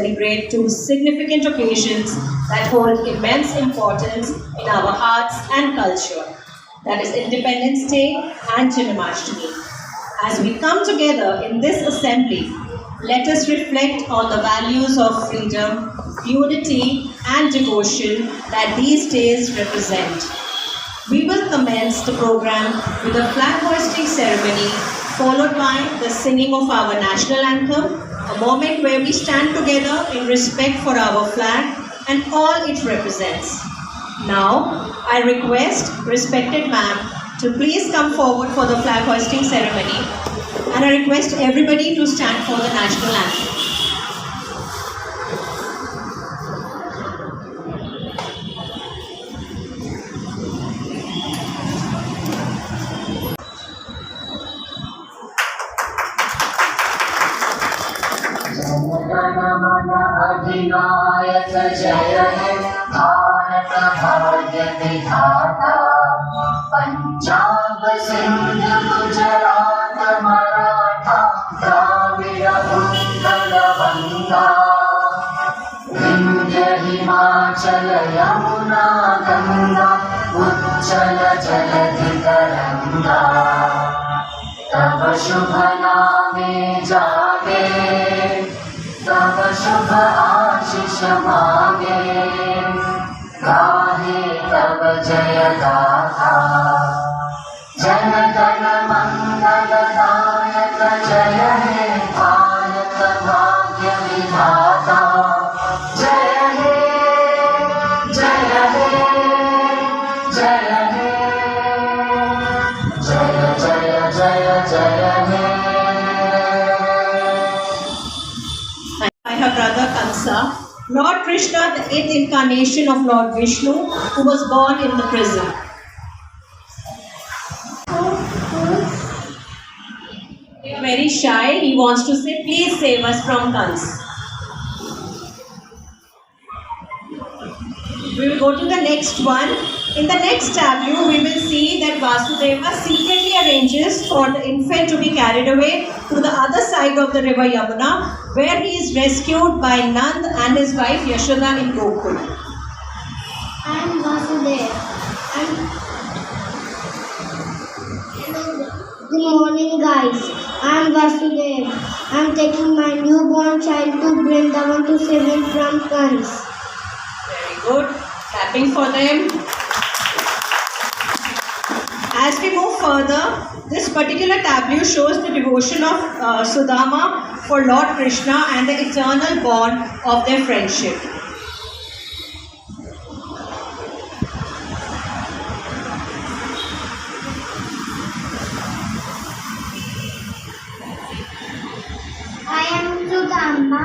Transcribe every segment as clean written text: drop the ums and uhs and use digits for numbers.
celebrate two significant occasions that hold immense importance in our hearts and culture. That is Independence Day and Janmashtami. As we come together in this assembly, let us reflect on the values of freedom, unity, and devotion that these days represent. We will commence the program with a flag hoisting ceremony, followed by the singing of our national anthem, a moment where we stand together in respect for our flag and all it represents. Now, I request respected ma'am to please come forward for the flag hoisting ceremony, and I request everybody to stand for the national anthem. अधिनायक जय हे भारत भाग्य विधाता पंजाब सिंध गुजरात मराठा द्राविड़ उत्कल बंगा विंध्य हिमाचल यमुना गंगा उच्चल जलधि तरंगा तब शुभ नामे जागे तब शुभ आशीष मांगे गाहे तब जय गाथा जन गण मंगल दायक जय हे भारत भाग्य विधाता जय हे जय हे जय हे जय जय जय जय हे Her brother Kansa, Lord Krishna, the eighth incarnation of Lord Vishnu, who was born in the prison. Very shy, he wants to say, please save us from Kans. We will go to the next one. In the next tableau, we will see that Vasudeva secretly arranges for the infant to be carried away to the other side of the river Yamuna, where he is rescued by Nand and his wife Yashoda in Gokul. I am Vasudeva. Good morning, guys. I am Vasudeva. I am taking my newborn child to Vrindavan to save him from Kans. Very good. Clapping for them. As we move further, this particular tableau shows the devotion of Sudama for Lord Krishna and the eternal bond of their friendship. I am Sudama,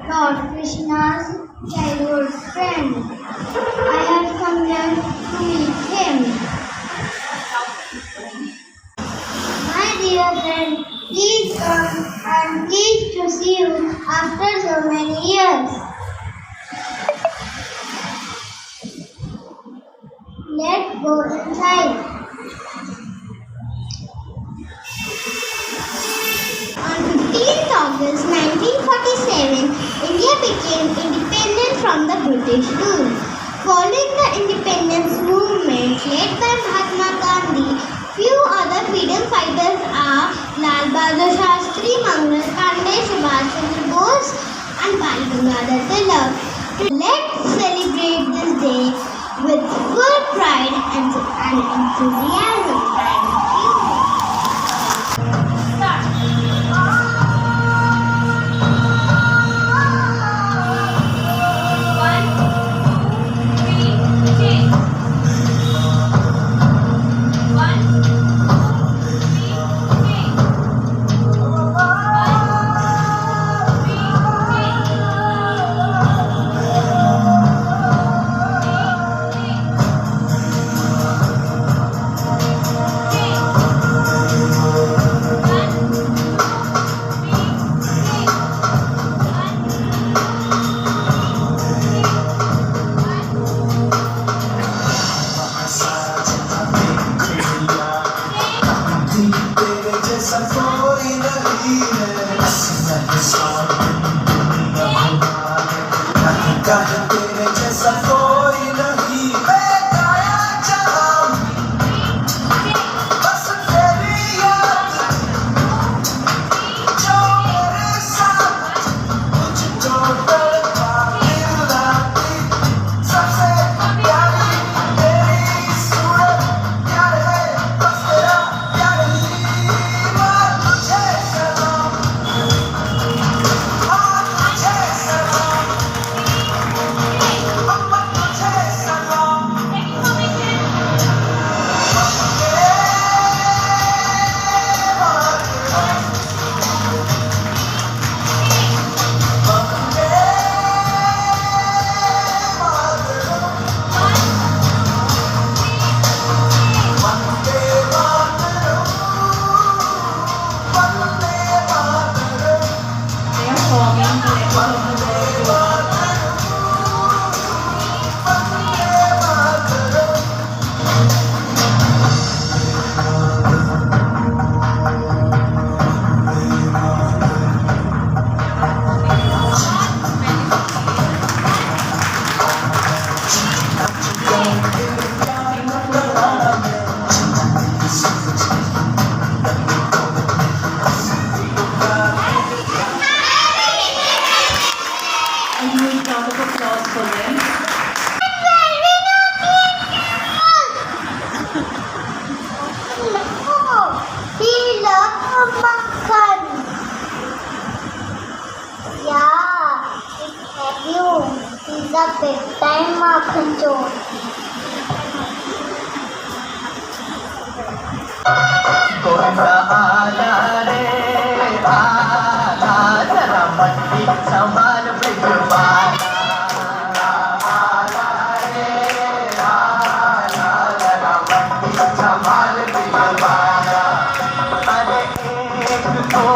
Lord Krishna's childhood friend. I have come here to meet him. My dear friend, please come. I am pleased to see you after so many years. Let's go inside. On 15th August 1947, India became independent from the British rule. Following the independence movement led by Mahatma Gandhi, few other freedom fighters are Lal Bahadur Shastri, Mangal Pandey, Subhash Chandra Bose and Bal Gangadhar Tilak. Let's celebrate this day with full pride and enthusiasm. Thank you. माखन चोर। गोविंदा आला रे आला, जरा मट्टी संभाल ब्रिजवाला। आला रे आला, जरा मट्टी संभाल ब्रिजवाला। अरे एक दो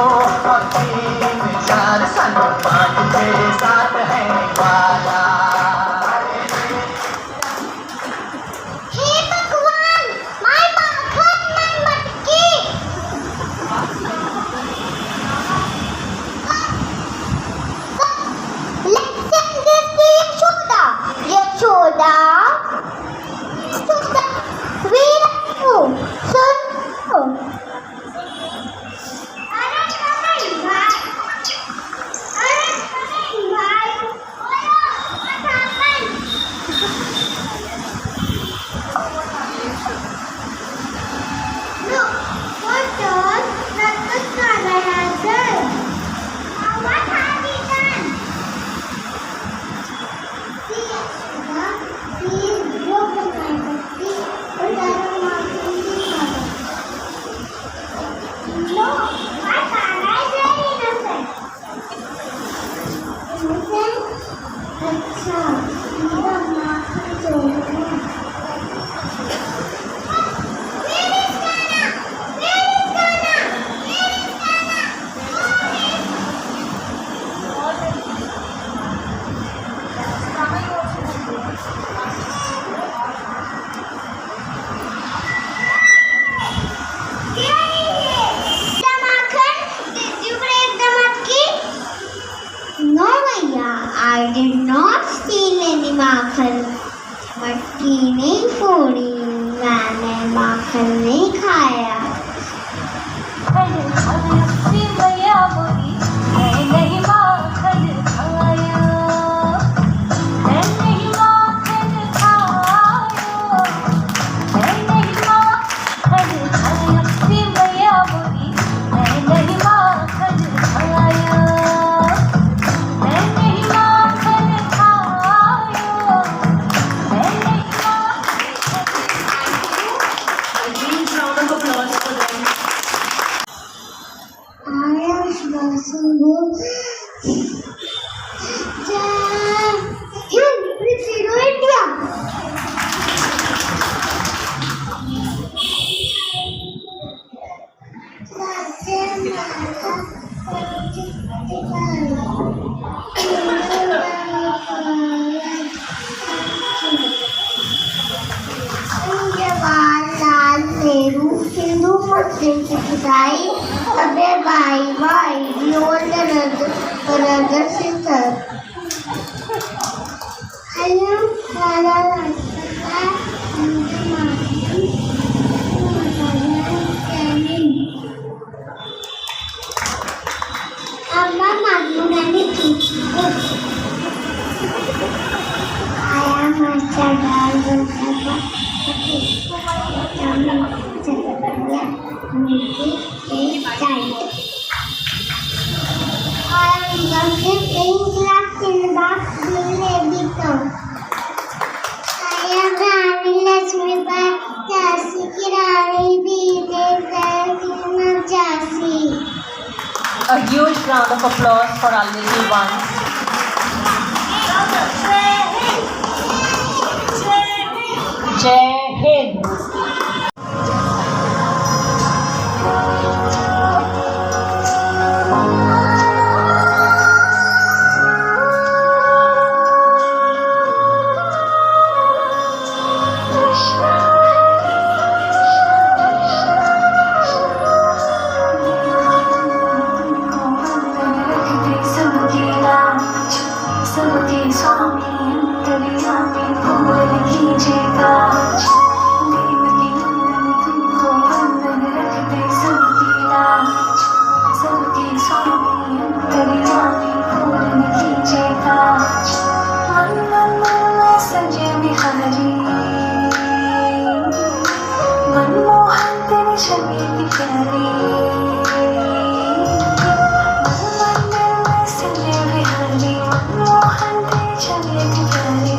और तीन चार, सन पाँच छः सात है वाला। हे भगवान, my माखन, my मटकी। Let's sing this to Yashoda. Yashoda, Yashoda, where are you? Son, अरे कमल भाई, अरे कमल भाई, OYO, what happened? Look, what does Ratnakara has done? Now what has he done? See, Yashoda, he is broken my body, but I don't want to see mother. No, my Tara is very innocent. Innocent? अच्छा, मेरा माखन चोर है। Where is Kana? Where is Kana? Where is Kana? The Makhan, did you break the matki? No, भैया, I did not steal any माखन। मटकी नहीं फोड़ी, मैंने माखन नहीं खाया। A huge round of applause for them. Ayush बसंबो जीरो इंडिया। जवाहरलाल नेहरू हिंदू मुस्लिम ईसाई सभ्य भाई भाई brother sister. I am Lala Rajpata and Amma Madhurani Kichi. I am Master Dalgundaba. I am Gautam playing class in the back doing editor. I am Rani Lakshmi Bai Jhansi ki Rani Bhile Zalkina Jhansi. A huge round of applause for our little ones. Jai Hind. सबके स्वामी अंतर्यामी पूर्ण कीजिएगा। देवकी नंदन तुमको बंधन रखते सबकी लाज। सबके स्वामी अंतर्यामी पूर्ण कीजिएगा। मन मन में सजे बिहारी, मनमोहन तेरी छवि की प्यारी। मनमोहन तेरी छवि की प्यारी।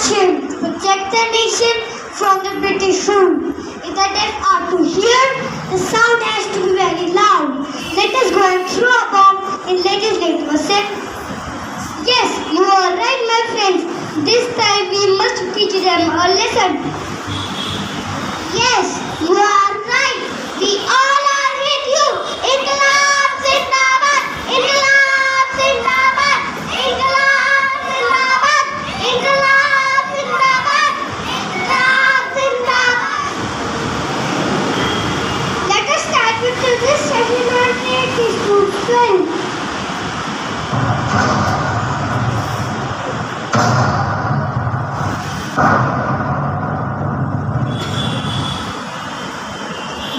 marching to protect the nation from the British rule. If the deaf are to hear, the sound has to be very loud. Let us go and throw a bomb in Legislative Assembly. Yes, you are right, my friends. This time we must teach them a lesson. Yes, you are right. We all are with you. Inqilab Zindabad! Inqilab Zindabad! Inqilab Zindabad! Inqilab Zindabad! Inqilab Zindabad! Let us start with this session and take this to friends.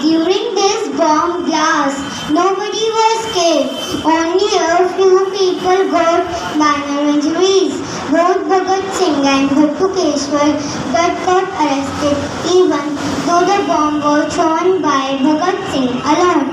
During this bomb blast, nobody was killed. Only a few people got minor injuries. Both Bhagat Singh and Bhattu Keshwar got arrested, even though the bomb was thrown by Bhagat Singh alone.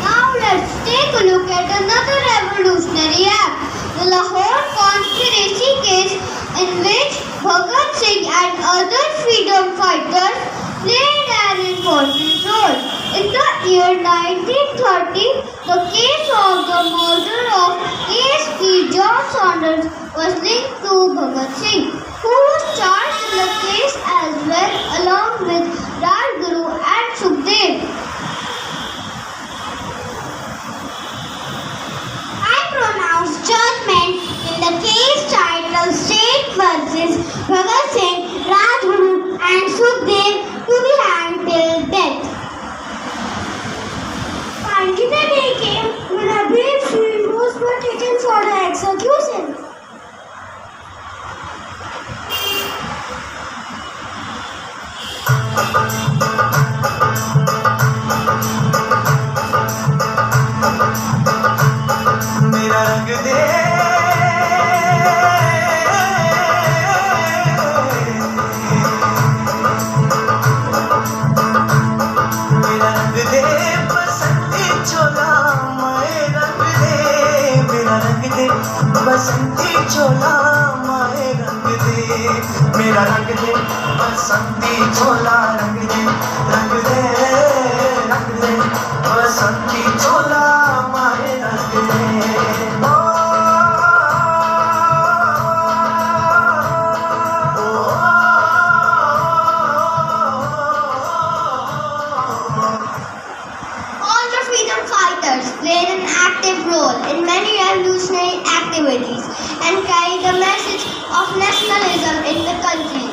Now let's take a look at another revolutionary act, the Lahore Conspiracy case, in which Bhagat Singh and other freedom fighters played an important role. In the year 1930, the case of the murder of ASP John Saunders was linked to Bhagat Singh, who was charged in the case as well, along with Rajguru and Sukhdev. I pronounce judgment in the case titled State versus Bhagat Singh, Rajguru and Sukhdev to be hanged till death. Finally, the day came when a brave few heroes were taken for the execution. मेरा रंग दे मेरा रंग दे बसंती चोला माए रंग दे मेरा रंग दे बसंती चोला माए रंग दे मेरा रंग दे बसंती चोला रंग दे बसंती चोला माए रंग दे All the freedom fighters played an active role in many revolutionary activities and carried the message of nationalism in the country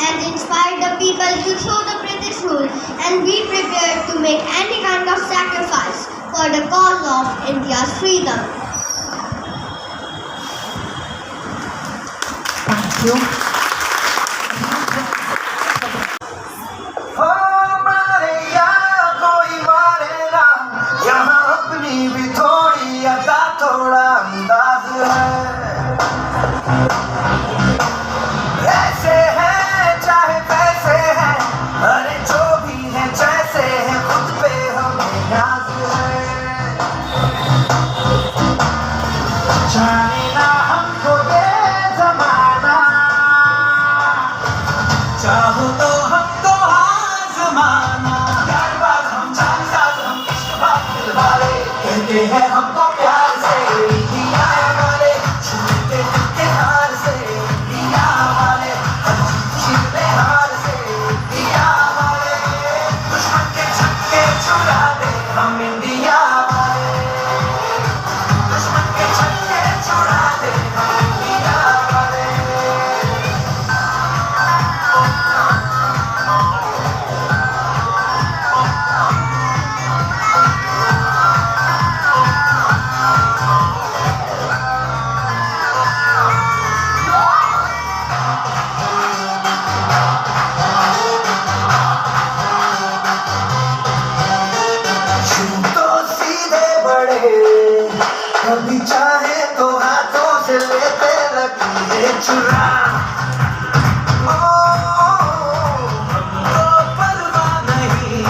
and inspired the people to throw the British rule and be prepared to make any kind of sacrifice for the cause of India's freedom. Thank you. मारे या कोई मारे ना यहाँ अपनी भी थोड़ी अदा थोड़ा अंदाज है ऐसे हैं चाहे पैसे हैं अरे जो भी है जैसे है खुद पे हमें नाज है जाने ना हमको ये जमाना चाहो तो हमको आजमाना यारबाज हम जानसाज हम इश्कबाज दिलवाले कहते हैं हमको प्यार से दिया वाले छूटे के हार से दिया वाले हर छीनने हार से दिया वाले दुश्मन के छक्के छुड़ा दे हम इंडिया वाले दुश्मन के छक्के छुड़ा दे हम इंडिया वाले तो सीधे बड़े कभी चाहे तो हाथों से लेते लकीरें चुरा ओ, हमको परवाह नहीं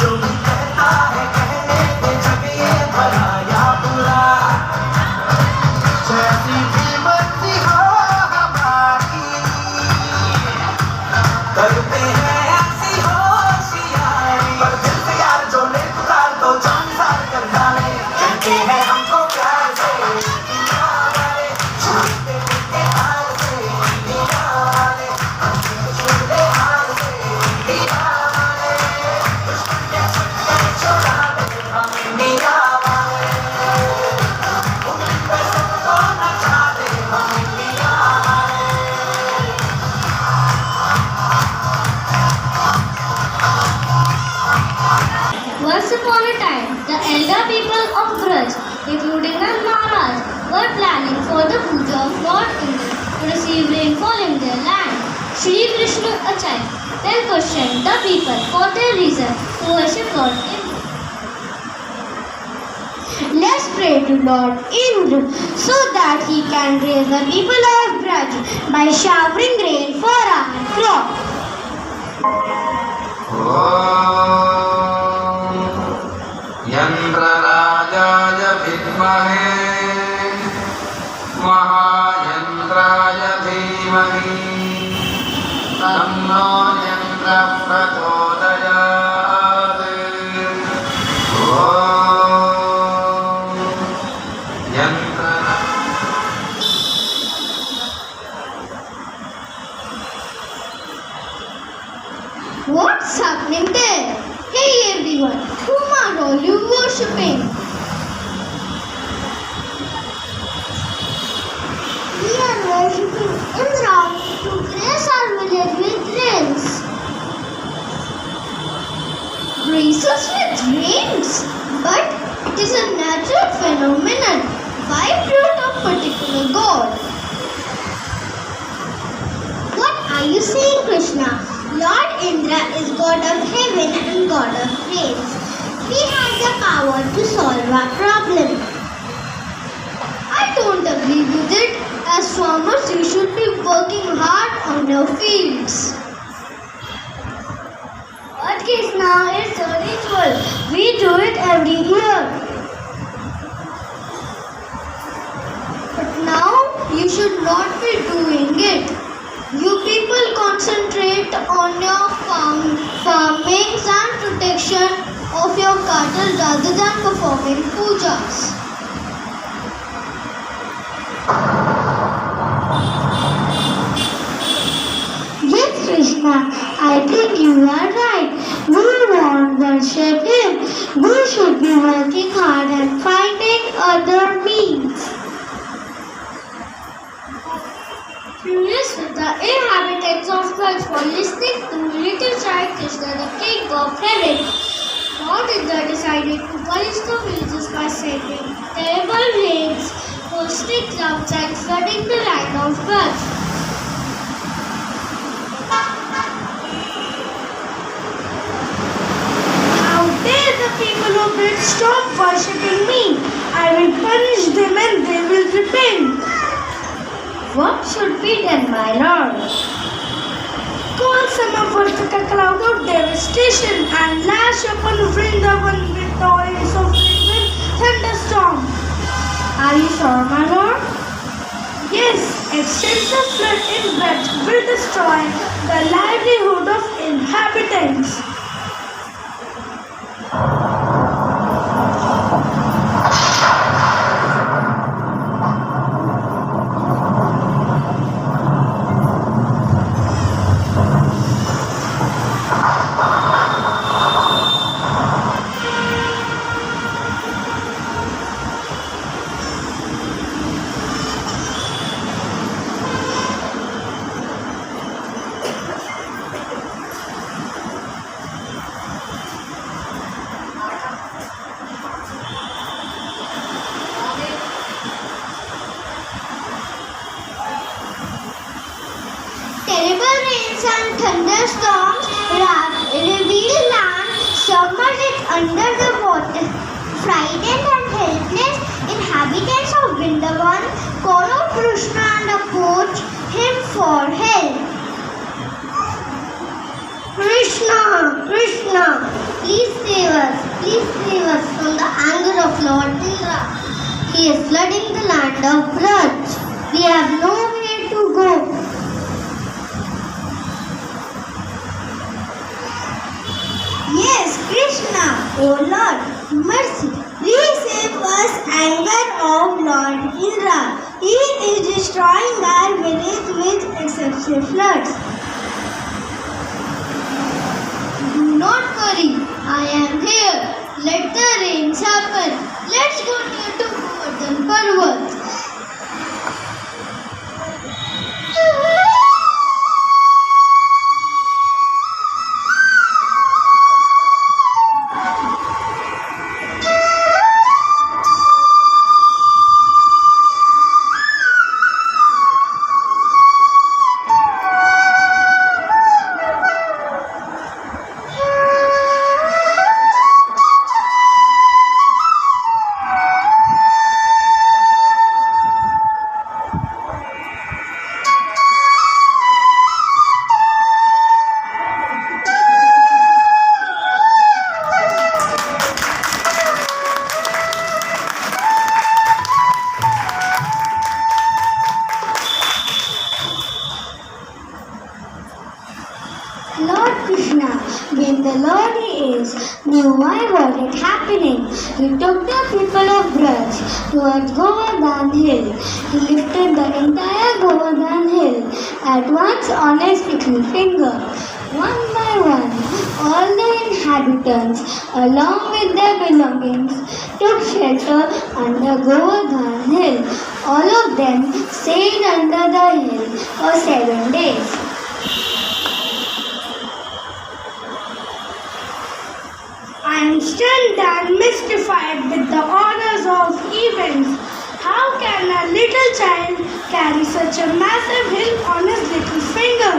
जो भी कहता है कहने के जग ये भला या बुरा जैसी भी मर्जी हो कहते हैं हमको प्यार से इंडिया वाले, छूते मिलते हाल से इंडिया वाले, छूते हाल से इंडिया वाले, छोड़ा दे हम इंडिया वाले, सबको नचा दे हम इंडिया वाले। Once upon a time, the elder people of Braj, including the Maharaj, were planning for the puja of Lord Indra to receive rainfall in their land. Shri Vishnu Acharya then questioned the people for their reason to worship Lord Indra. Let's pray to Lord Indra so that he can raise the people of Braj by showering rain for our crop. यंत्रराजाय विद्महे महायंत्राय धीमहि तन्नो यंत्रः प्रचोदयात्। ॐ Yantraraja What's happening there? Hey everyone, whom are all you worshipping? We are worshipping Indra to grace our village with rains. Grace us with rains? But it is a natural phenomenon. Why fruit of particular god? What are you saying, Krishna? Lord Indra is god of heaven and god of rains. He has the power to solve our problem. I don't agree with it. As farmers, you should be working hard on your fields. But Krishna, it's a ritual. We do it every year. But now, you should not be doing it. You people concentrate on your farming and protection of your cattle rather than performing pujas. Yes, Krishna, I think you are right. We won't worship him. We should be working hard and finding other means. Furious with the inhabitants of Braj for listening to little child Krishna, the king of heaven, Lord Indra decided to punish the villagers by sending terrible rains, bursting clouds and flooding the land of Braj. How dare the people of Braj stop worshipping me? I will punish them and they will repent. What should be done, my lord? Call some of us with a cloud of devastation and lash upon Vrindavan with torrents of rain and thunderstorm. Are you sure, my lord? Yes, extensive flood in Braj will destroy the livelihood of inhabitants. Terrible rains and thunderstorms reveal land, submerge it under the water. Frightened and helpless, inhabitants of Vrindavan call out Krishna and approach him for help. Krishna, Krishna, please save us from the anger of Lord Indra. He is flooding the land of Braj. We have nowhere to go. Yes, Krishna, O Lord, mercy, please save us destroying their village with excessive floods. Do not worry, I am here. Let the rains happen. Let's go near to Govardhan Parvat. Lord Krishna, when the Lord is, knew why was it happening. He took the people of Braj towards Govardhan Hill. He lifted the entire Govardhan Hill at once on his little finger. One by one, all the inhabitants, along with their belongings, took shelter under Govardhan Hill. All of them stayed under the hill for 7 days. I am stunned and mystified with the orders of events. How can a little child carry such a massive hill on his little finger?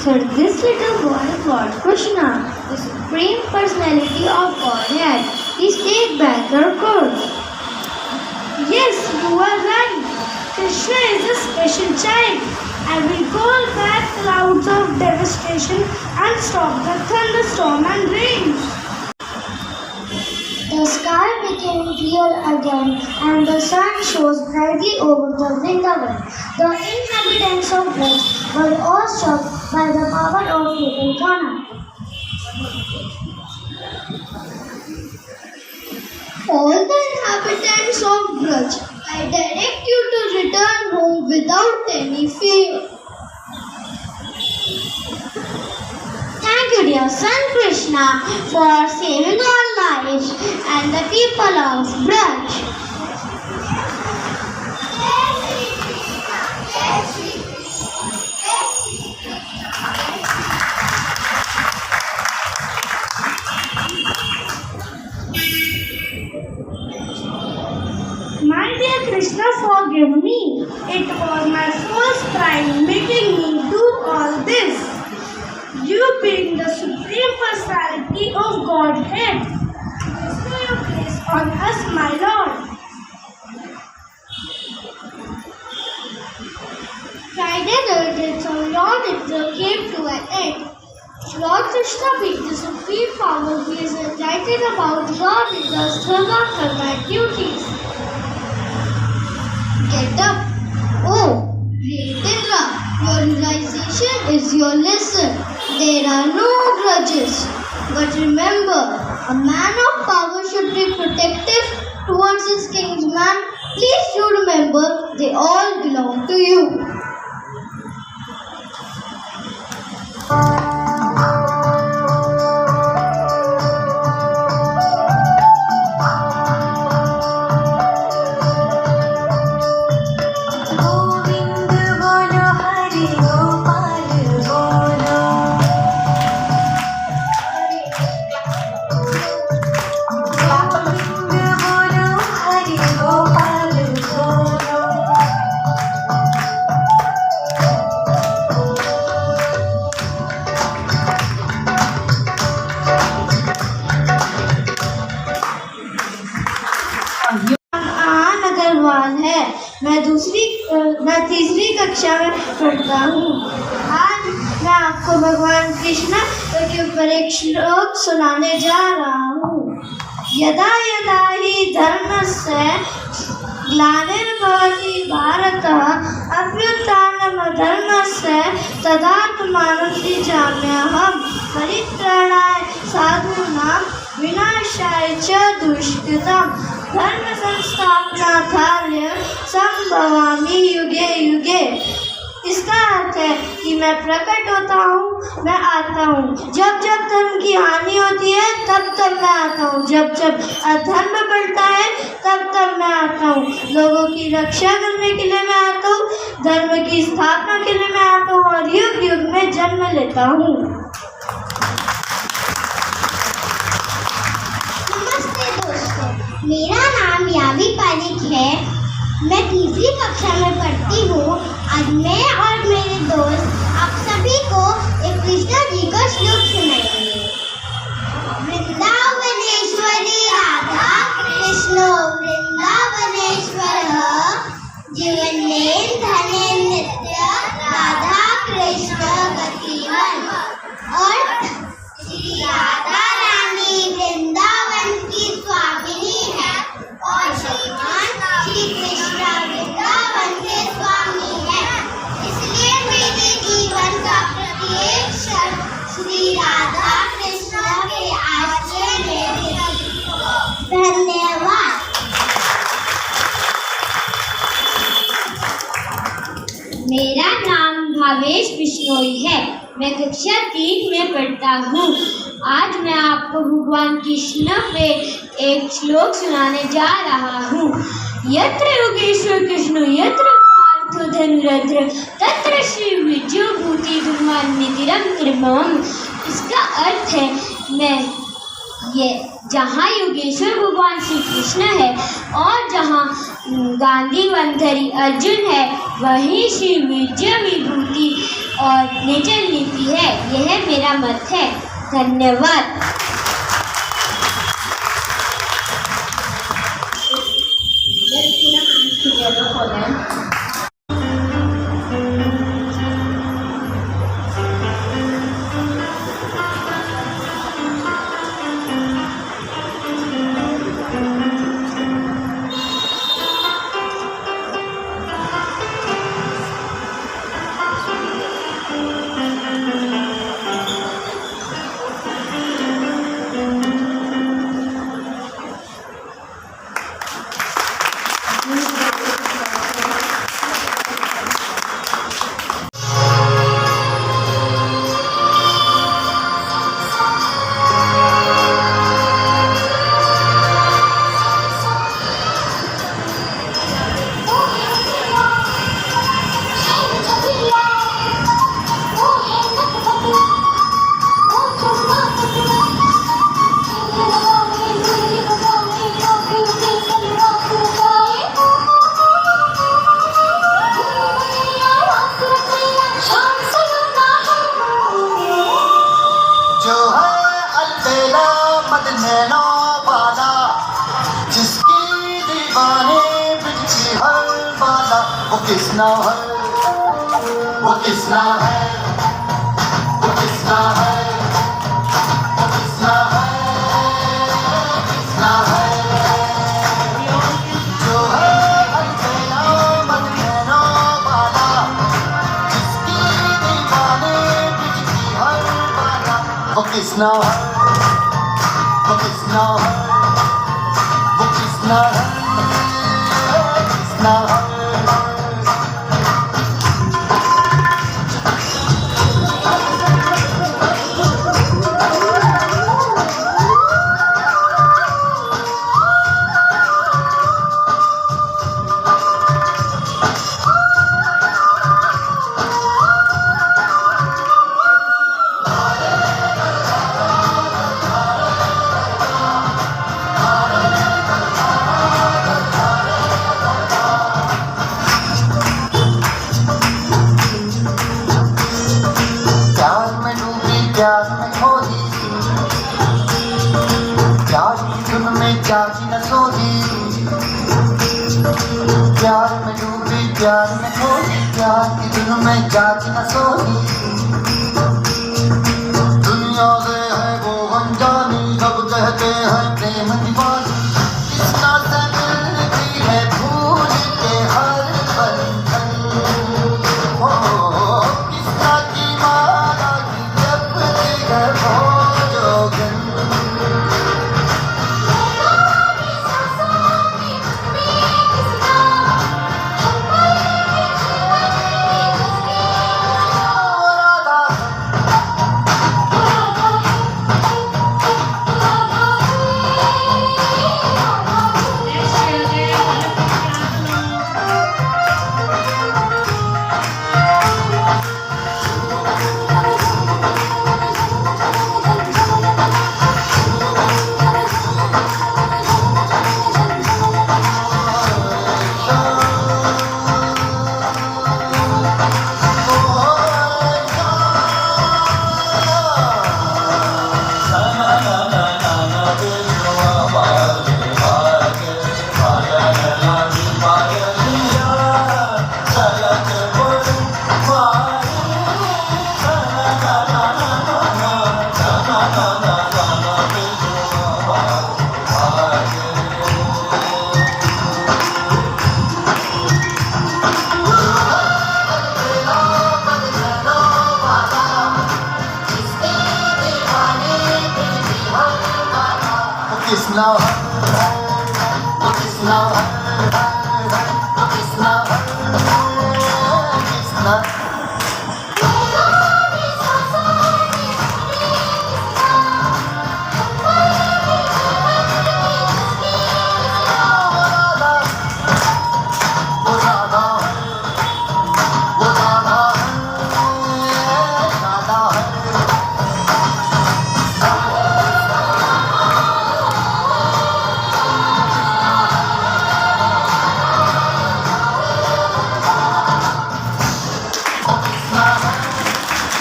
So this little boy is Lord Krishna, the supreme personality of Godhead. He stayed back our course. Yes, you are right. Krishna is a special child. I will call back clouds of devastation and stop the thunderstorm and rain. The sky became clear again and the sun shone brightly over the Vrindavan. The inhabitants of Braj were awestruck by the power of little Kana. All the inhabitants of Braj, I direct you to return home without any fear. Thank you, dear son Krishna, for saving our lives and the people of Braj. My dear Krishna, forgive me. It was my first crime making me do all this. You being the supreme personality of Godhead, bestow your grace on us, my Lord. Guided urgings of Lord Indra came to an end. Lord Krishna, being the supreme power, he is enlightened about Lord Indra's dharma karma duties. Get up. Oh, great Indra, your realization is your lesson. There are no grudges. But remember, a man of power should be protective towards his kinsman. Please do remember, they all belong to you. Govind बोलो हरि गोपाल बोलो गोविंद बोलो हरि गोपाल बोलो आन अग्रवाल है। मैं तीसरी कक्षा में पढ़ता हूँ। आज मैं आपको भगवान कृष्ण के ऊपर एक श्लोक सुनाने जा रहा हूँ। यदा यदा हि धर्मस्य ग्लानिर्भवति भारत अभ्युत्थानमधर्मस्य तदात्मानं सृजाम्यहम् परित्राणाय साधूनां विनाशाय च दुष्कृतम्। धर्म संस्थापनार्थाय संभवामि युगे युगे। इसका अर्थ है कि मैं प्रकट होता हूँ, मैं आता हूँ। जब जब धर्म की हानि होती है तब तब मैं आता हूँ, जब जब अधर्म बढ़ता है तब तब मैं आता हूँ। लोगों की रक्षा करने के लिए मैं आता हूँ, धर्म की स्थापना के लिए मैं आता हूँ और युग युग में जन्म लेता हूँ। नमस्ते दोस्तों, मेरा नाम यावी पारिक है। मैं तीसरी कक्षा में पढ़ती हूँ। आज मैं और मेरे दोस्त आप सभी को एक कृष्णा जी का श्लोक सुनाएंगे। वृंदावनेश्वरी राधा कृष्णो वृंदावनेश्वर जीवनेन धने नित्य राधा कृष्ण गतिवन। और श्री राधा रानी वृंदावन की स्वामिनी है और भगवान श्री कृष्ण वृंदावन के स्वामी है। इसलिए मेरे जीवन का प्रत्येक क्षण श्री राधा कृष्ण के आश्रय में व्यतीत हो। धन्यवाद। मेरा नाम भावेश बिश्नोई है। मैं कक्षा 3 में पढ़ता हूँ। आज मैं आपको भगवान कृष्ण पे एक श्लोक सुनाने जा रहा हूँ। यत्र योगेश्वर कृष्ण यत्र पार्थो धनुरत्र तत्र श्री विजयो भूति दुर्मान्यतिरम निर्मम। इसका अर्थ है ये जहाँ योगेश्वर भगवान श्री कृष्ण है और जहाँ गांधी वंधरी अर्जुन है वहीं श्री विजय विभूति और निजन नीति है। यह मेरा मत है। धन्यवाद। Let's put our hands together for them. Kisna है वो किसना है वो किसना है वो किसना है किसना है जो है अलबेला मदीना वाला जिसकी दीवाने बिजली हर बाला वो किसना है वो किसना है वो किसना है किसना है प्यार में खोदी प्यार की धुन में जागी न सोदी प्यार में डूबी प्यार में खोदी प्यार की धुन में जागी न सोदी दुनिया से है वो अनजानी सब कहते हैं प्रेम दीवानी किसना से मिलती है भूल के हर बंधन किसना की माला की जपती है भोजोगन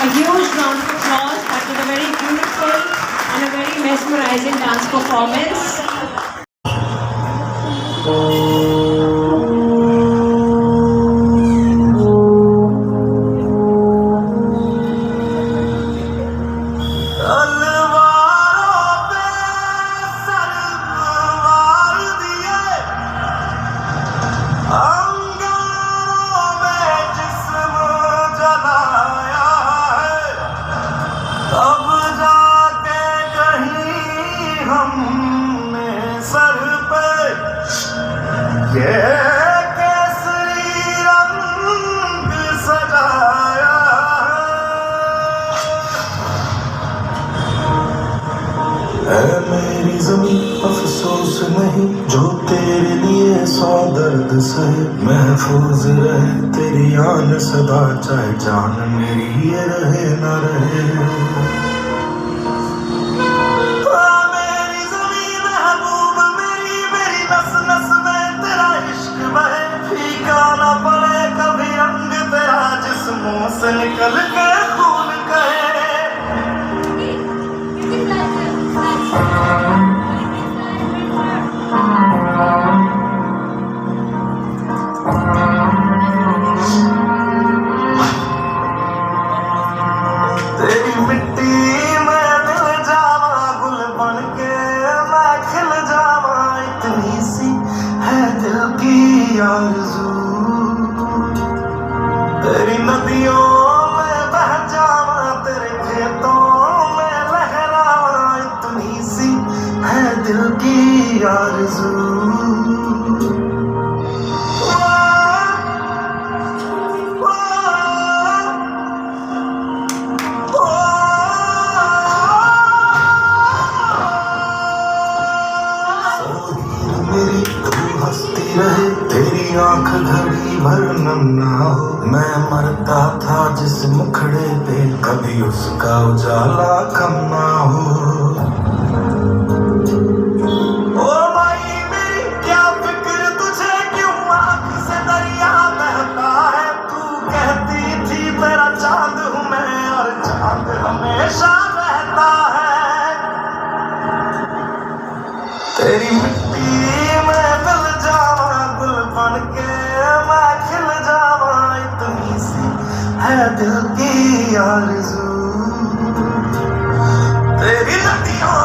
A huge round of applause. That was a very beautiful and a very mesmerizing dance performance. तलवारों पे सर मार दिए, अंगारों में जिस्म जलाया है, तब जाके कहीं हमने सर पे ये केसरी रंग सजाया है। ऐ मेरी ज़मीं अफसोस नहीं जो तेरे लिए सौ दर्द सहे, महफूज रहे तेरी आन सदा चाहे जान मेरी ये रहे ना रहे। मेरी ज़मीं महबूब मेरी, मेरी नस नस में तेरा इश्क बहे, फीका ना पड़े कभी रंग तेरा जिस्मों से निकल के खून कहे। तेरी मिट्टी में मिल जावा गुल बन के मैं खिल जावा, इतनी सी है दिल की आरज़ू। तेरी नदियों में बह जावा तेरे खेतों में लहरावा, इतनी सी है दिल की आरज़ू। मेरी तू हंसती रहे तेरी आंख घड़ी भर नम ना हो, मैं मरता था जिस मुखड़े पे कभी उसका उजाला कम ना हो। ओ माई मेरी क्या फिक्र तुझे क्यों आंख से दरिया बहता है, तू कहती थी तेरा चांद हूँ मैं और चांद हमेशा रहता है। तेरी मिट्टी में मिल जावा गुल बन के मैं खिल जावा, इतनी सी है दिल की आरज़ू। तेरी नदियों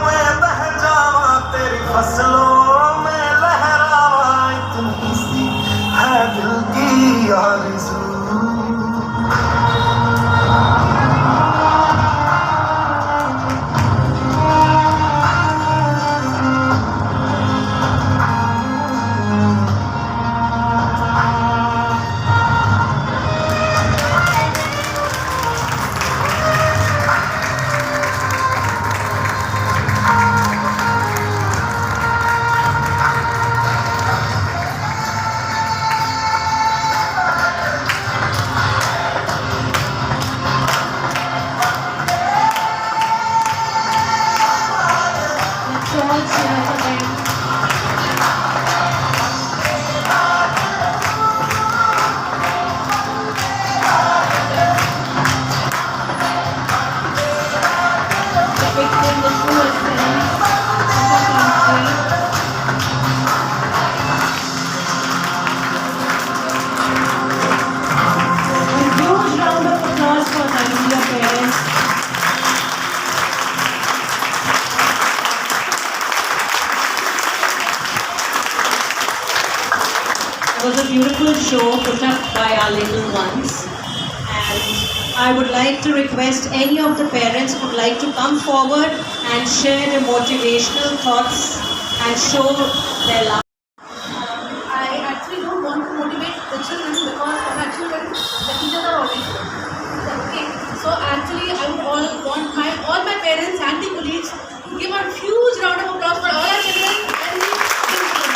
में बह जावा तेरी फसलों में लहरावा, इतनी सी है दिल की आरज़ू। It was a beautiful show put up by our little ones, and I would like to request any of the parents who would like to come forward and share their motivational thoughts and show their love. children because for my children, the teachers are always there. Okay, so actually I would want all my parents and the colleagues to give a huge round of applause for all our children and the principals.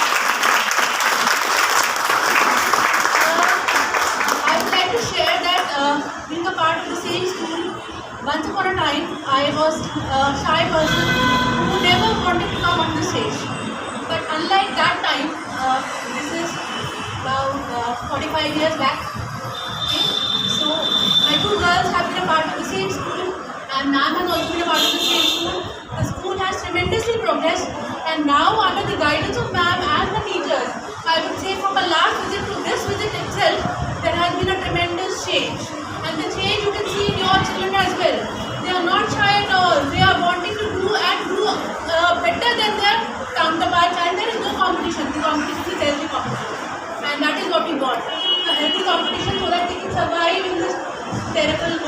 I would like to share that being a part of the same school, once upon a time I was a shy person who never wanted to come on the stage. But unlike that time, this is about 45 years back. Okay? So my two girls have been a part of the same school, and ma'am has also been a part of the same school. The school has tremendously progressed, and now under the guidance of ma'am and the teachers, I would say from a last visit to this visit itself, there has been a tremendous change. And the change you can see in your children as well. They are not shy at all. They are wanting to do better than their counterparts, and there is no competition. The competition is healthy competition, and that is what we want. A healthy competition so that we can survive in this terrible